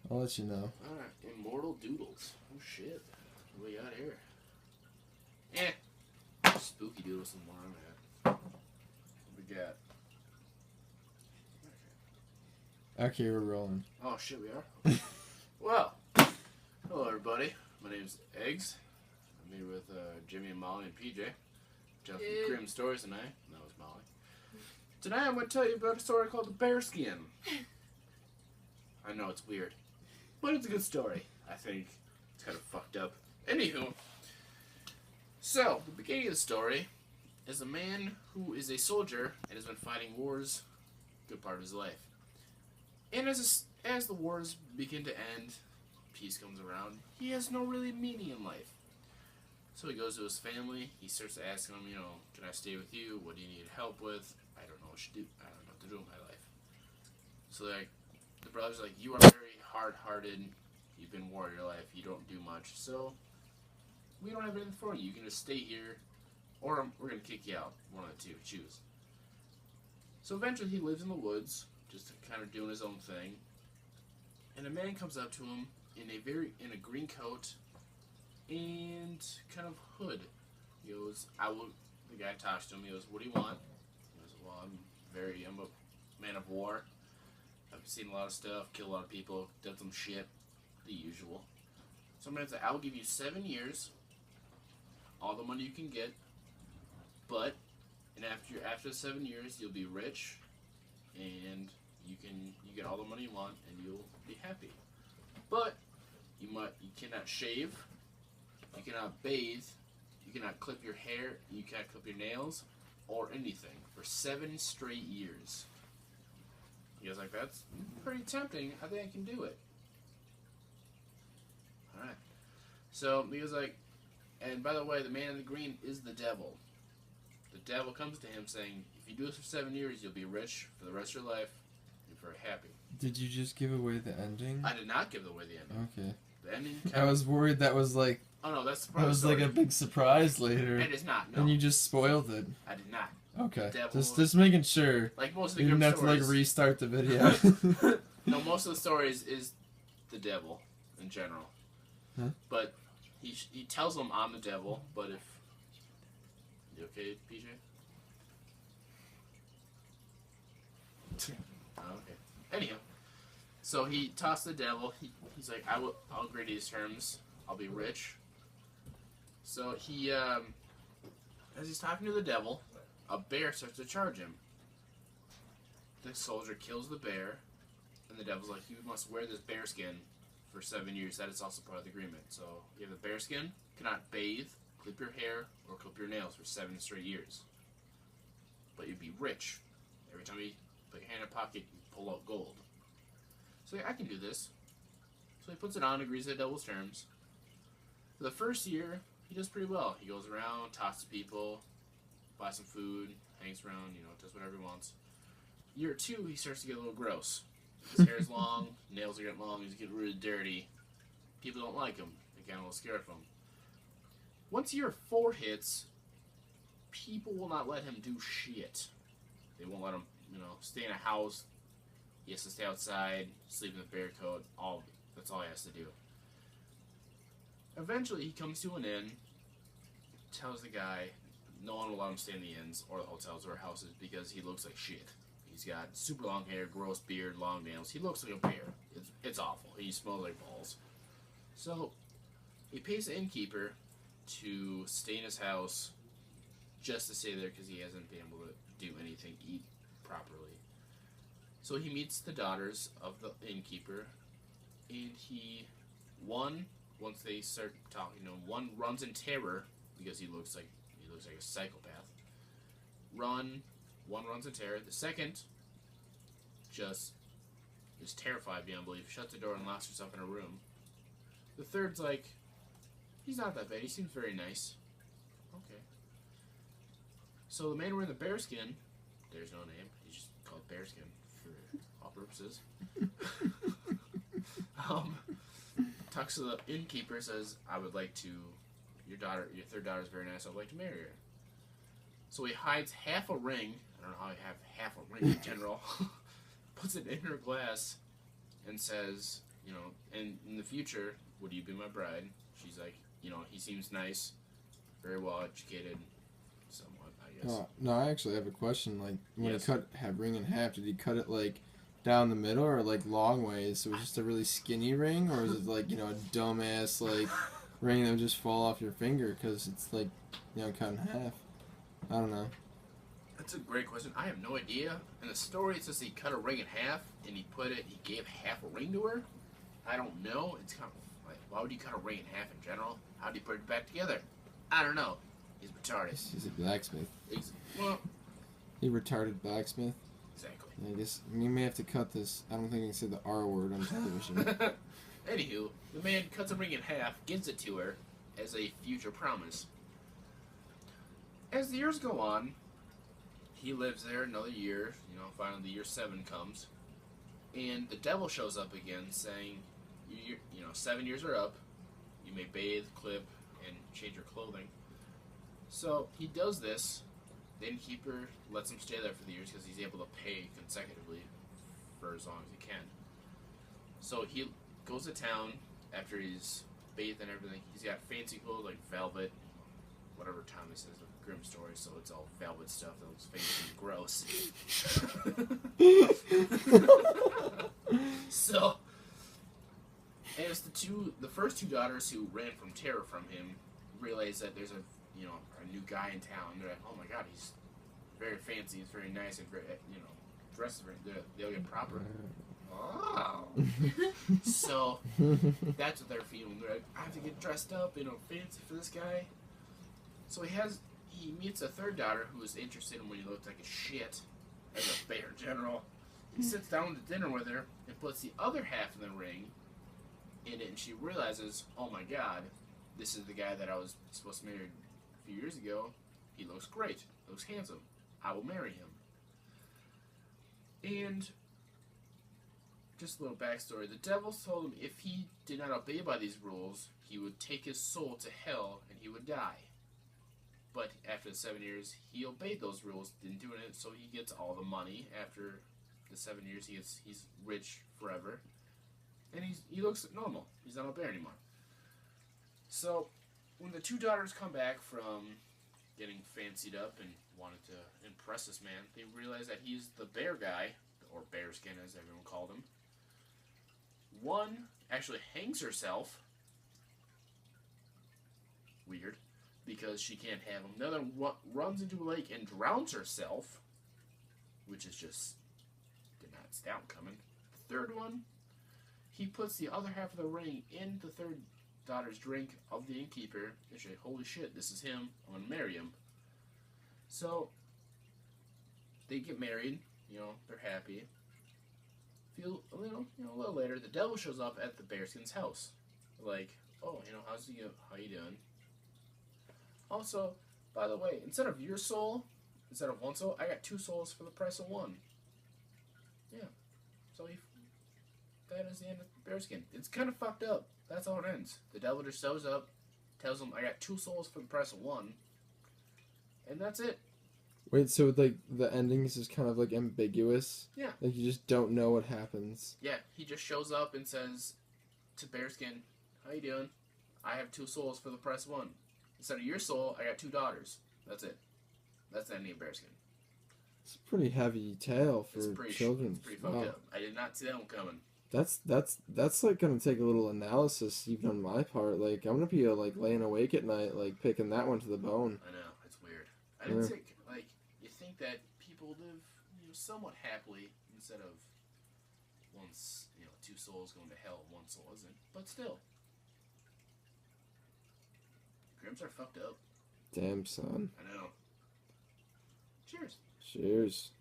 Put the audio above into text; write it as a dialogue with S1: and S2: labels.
S1: I'll let you know.
S2: Alright, Immortal Doodles. Oh shit. What we got here? Spooky Doodles some more on that. What we got?
S1: Okay, we're rolling.
S2: Oh shit, we are? Well, hello everybody. My name's Eggs. I'm here with Jimmy and Molly and PJ. Jeff from Grimm Stories tonight. That was Molly. Tonight I'm going to tell you about a story called the Bearskin. I know it's weird, but it's a good story. I think it's kind of fucked up. Anywho, so the beginning of the story is a man who is a soldier and has been fighting wars a good part of his life. And as the wars begin to end, peace comes around, he has no really meaning in life. So he goes to his family, he starts to ask them, can I stay with you? What do you need help with? I don't know what to do. I don't know what to do in my life. So the brother's like, you are very hard-hearted, you've been warrior your life, you don't do much, so we don't have anything for you. You can just stay here, or we're going to kick you out. One of the two, choose. So eventually he lives in the woods, just kind of doing his own thing, and a man comes up to him in a green coat and kind of hood. He goes, the guy talks to him, he goes, what do you want? He goes, well, I'm a man of war. I've seen a lot of stuff, killed a lot of people, done some shit, the usual. So man's like, I'll give you 7 years, all the money you can get, but after 7 years you'll be rich, and you get all the money you want, and you'll be happy. But you cannot shave, you cannot bathe, you cannot clip your hair, you can't clip your nails, or anything for 7 straight years. He was like, that's pretty tempting. I think I can do it. Alright. So he was like, and by the way, the man in the green is the devil. The devil comes to him saying, if you do this for 7 years, you'll be rich for the rest of your life and very happy.
S1: Did you just give away the ending?
S2: I did not give away the ending.
S1: Okay.
S2: The ending.
S1: I was worried that was like.
S2: Oh no, that's the part
S1: that was like a big surprise later.
S2: It is not. No.
S1: And you just spoiled it.
S2: I did not.
S1: Okay. Just making sure.
S2: Like most of the
S1: you didn't have
S2: stories,
S1: to like restart the video.
S2: No, most of the stories is the devil in general.
S1: Huh?
S2: But he tells them I'm the devil. But if you okay, PJ? Okay. Anyhow, so he tossed the devil. He's like, I'll agree to these terms. I'll be rich. So he, as he's talking to the devil, a bear starts to charge him. The soldier kills the bear, and the devil's like, you must wear this bear skin for 7 years. That is also part of the agreement. So you have the bear skin, cannot bathe, clip your hair, or clip your nails for 7 straight years. But you'd be rich. Every time you put your hand in a pocket, you pull out gold. So yeah, I can do this. So he puts it on, agrees to the devil's terms. For the first year, he does pretty well. He goes around, talks to people, buys some food, hangs around, does whatever he wants. Year 2, he starts to get a little gross. His hair is long, nails are getting long, he's getting really dirty. People don't like him. They get a little scared of him. Once year 4 hits, people will not let him do shit. They won't let him, stay in a house. He has to stay outside, sleep in the bear coat. That's all he has to do. Eventually, he comes to an inn, tells the guy no one will let him stay in the inns or the hotels or houses because he looks like shit. He's got super long hair, gross beard, long nails. He looks like a bear. It's awful. He smells like balls. So, he pays the innkeeper to stay in his house just to stay there because he hasn't been able to do anything, eat properly. So he meets the daughters of the innkeeper, and once they start talking to him, one runs in terror because he looks like a psychopath. One runs in terror. The second just is terrified beyond belief, shuts the door and locks herself in a room. The third's like, he's not that bad. He seems very nice. Okay. So the man wearing the bearskin, there's no name. He's just called Bearskin for all purposes. Talks to the innkeeper, says, I would like to, your third daughter is very nice, I would like to marry her. So he hides half a ring, I don't know how you have half a ring in general, puts it in her glass, and says, you know, and in the future, would you be my bride? She's like, you know, he seems nice, very well educated, somewhat, I guess.
S1: No, I actually have a question. Like, when
S2: Yes.
S1: he cut that ring in half, did he cut it like down the middle or like long ways? So it was just a really skinny ring, or is it like, you know, a dumbass like ring that would just fall off your finger because it's like, you know, cut in half? I don't know.
S2: That's a great question. I have no idea. In the story, it says he cut a ring in half, and he gave half a ring to her. I don't know. It's kind of like, why would you cut a ring in half in general? How do you put it back together? I don't know. He's retarded.
S1: He's a blacksmith.
S2: Well,
S1: He retarded blacksmith.
S2: exactly.
S1: I guess we may have to cut this. I don't think I can say the R word on television.
S2: Anywho, the man cuts a ring in half, gives it to her as a future promise. As the years go on, he lives there another year. You know, finally the year 7 comes, and the devil shows up again, saying, "You know, 7 years are up. You may bathe, clip, and change your clothing." So he does this. The innkeeper lets him stay there for the years because he's able to pay consecutively for as long as he can. So he goes to town after he's bathed and everything. He's got fancy clothes like velvet, whatever time this is, the Grimm story, so it's all velvet stuff that looks fancy and gross. So, as the first 2 daughters who ran from terror from him realize that there's a new guy in town, they're like, oh my god, he's very fancy, he's very nice, and very, you know, dressed very, they'll get proper. Oh. So that's what they're feeling. They're like, I have to get dressed up, you know, fancy for this guy. So he meets a 3rd daughter who is interested in when he looked like a shit as a bear general. He sits down to dinner with her and puts the other half of the ring in it, and she realizes, oh my god, this is the guy that I was supposed to marry a few years ago. He looks great, looks handsome. I will marry him. And just a little backstory. The devil told him if he did not obey by these rules, he would take his soul to hell and he would die. But after the 7 years, he obeyed those rules, didn't do it, so he gets all the money. After the 7 years, he's rich forever, and he looks normal. He's not a bear anymore. So when the 2 daughters come back from getting fancied up and wanted to impress this man, they realize that he's the bear guy, or Bearskin as everyone called him. One actually hangs herself. Weird. Because she can't have him. The other runs into a lake and drowns herself, which is just did not see that coming. The 3rd one, he puts the other half of the ring in the 3rd daughter's drink of the innkeeper. And she's like, holy shit, this is him. I'm gonna marry him. So they get married. You know, they're happy. A little later, the devil shows up at the Bearskin's house. Like, oh, you know, how you doing? Also, by the way, instead of 1 soul, I got 2 souls for the price of 1. Yeah. So that is the end of Bearskin. It's kind of fucked up. That's how it ends. The devil just shows up, tells him, I got 2 souls for the price of 1. And that's it.
S1: Wait, so like the ending is just kind of like ambiguous?
S2: Yeah.
S1: Like you just don't know what happens.
S2: Yeah, he just shows up and says to Bearskin, how you doing? I have 2 souls for the price of 1. Instead of your soul, I got 2 daughters. That's it. That's the ending of Bearskin.
S1: It's a pretty heavy tale for children.
S2: It's pretty fucked up. I did not see that one coming.
S1: That's like gonna take a little analysis even on my part. Like I'm gonna be like laying awake at night, like picking that one to the bone.
S2: I know, it's weird. I didn't think you think that people live somewhat happily instead of 2 souls going to hell, 1 soul isn't. But still. Grimms are fucked up.
S1: Damn, son.
S2: I know. Cheers.
S1: Cheers.